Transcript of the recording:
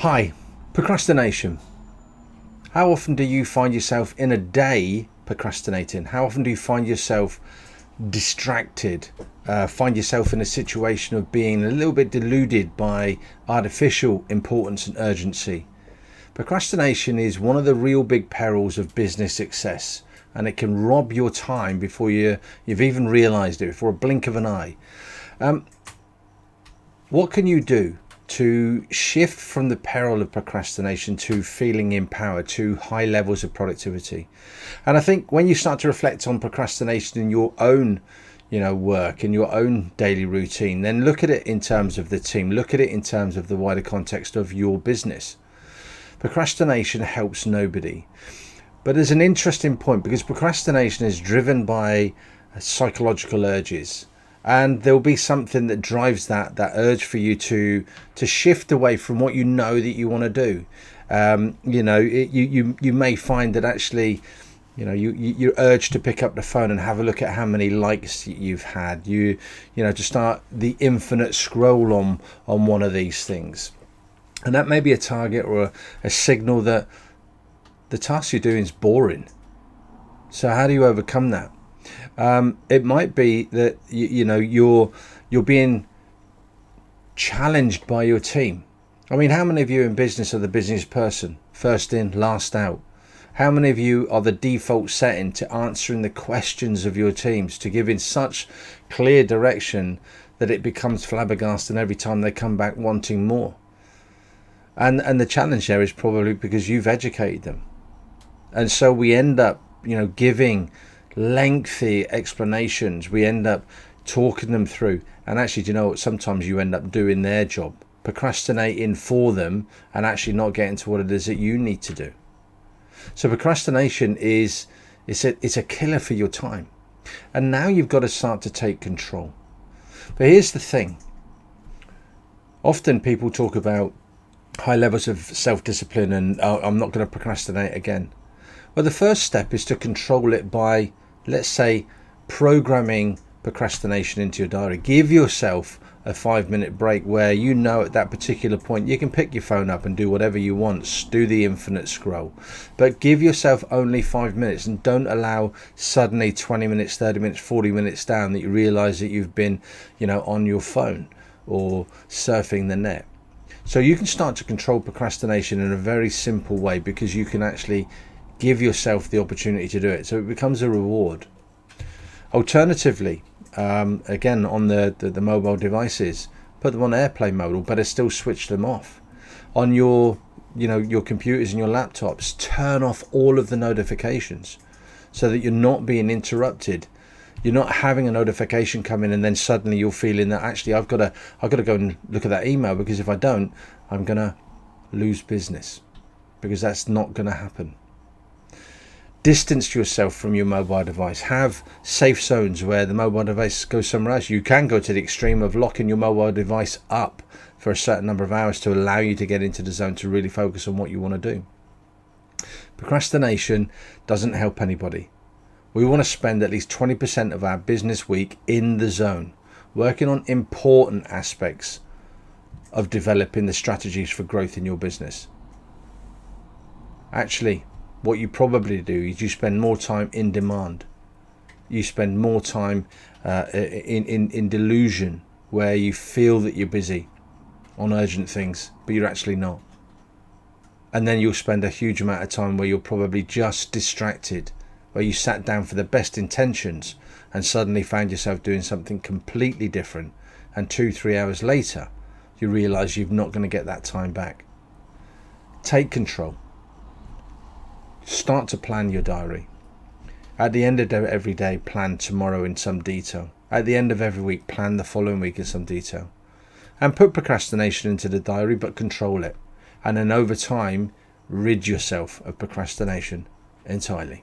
Hi, procrastination. How often do you find yourself in a day procrastinating? How often do you find yourself distracted? Find yourself in a situation of being a little bit deluded by artificial importance and urgency? Procrastination is one of the real big perils of business success, and it can rob your time before you've even realized it, before a blink of an eye. What can you do to shift from the peril of procrastination to feeling empowered, to high levels of productivity? And I think when you start to reflect on procrastination in your own work, in your own daily routine, then look at it in terms of the team, look at it in terms of the wider context of your business. Procrastination helps nobody. But there's an interesting point, because procrastination is driven by psychological urges. And there'll be something that drives that urge for you to shift away from what you know that you want to do. You may find that actually, you're urged to pick up the phone and have a look at how many likes you've had. To start the infinite scroll on one of these things, and that may be a target or a signal that the task you're doing is boring. So how do you overcome that? It might be that you're being challenged by your team. I mean, how many of you in business are the busiest person? First in, last out. How many of you are the default setting to answering the questions of your teams, to giving such clear direction that it becomes flabbergasting every time they come back wanting more? And the challenge there is probably because you've educated them. And so we end up, giving lengthy explanations. We end up talking them through, and actually, do you know what, sometimes you end up doing their job, procrastinating for them, and actually not getting to what it is that you need to do. So procrastination is a killer for your time, and now you've got to start to take control. But here's the thing: often people talk about high levels of self-discipline and I'm not going to procrastinate again. Well, the first step is to control it by, let's say, programming procrastination into your diary. Give yourself a 5-minute break where at that particular point you can pick your phone up and do whatever you want, do the infinite scroll. But give yourself only 5 minutes, and don't allow suddenly 20 minutes, 30 minutes, 40 minutes down that you realize that you've been, on your phone or surfing the net. So you can start to control procrastination in a very simple way, because you can actually give yourself the opportunity to do it, so it becomes a reward. Alternatively, again, on the mobile devices, put them on airplane mode, or better still, switch them off. On your computers and your laptops, turn off all of the notifications so that you're not being interrupted. You're not having a notification come in and then suddenly you're feeling that actually I've got to go and look at that email, because if I don't, I'm going to lose business, because that's not going to happen. Distance yourself from your mobile device. Have safe zones where the mobile device goes somewhere else. You can go to the extreme of locking your mobile device up for a certain number of hours to allow you to get into the zone to really focus on what you want to do. Procrastination doesn't help anybody. We want to spend at least 20% of our business week in the zone, working on important aspects of developing the strategies for growth in your business. Actually, what you probably do is you spend more time in demand. You spend more time in delusion, where you feel that you're busy on urgent things, but you're actually not. And then you'll spend a huge amount of time where you're probably just distracted, where you sat down for the best intentions and suddenly found yourself doing something completely different. And 2-3 hours later, you realize you're not going to get that time back. Take control. Start to plan your diary. At the end of every day, plan tomorrow in some detail. At the end of every week, plan the following week in some detail. And put procrastination into the diary, but control it. And then over time, rid yourself of procrastination entirely.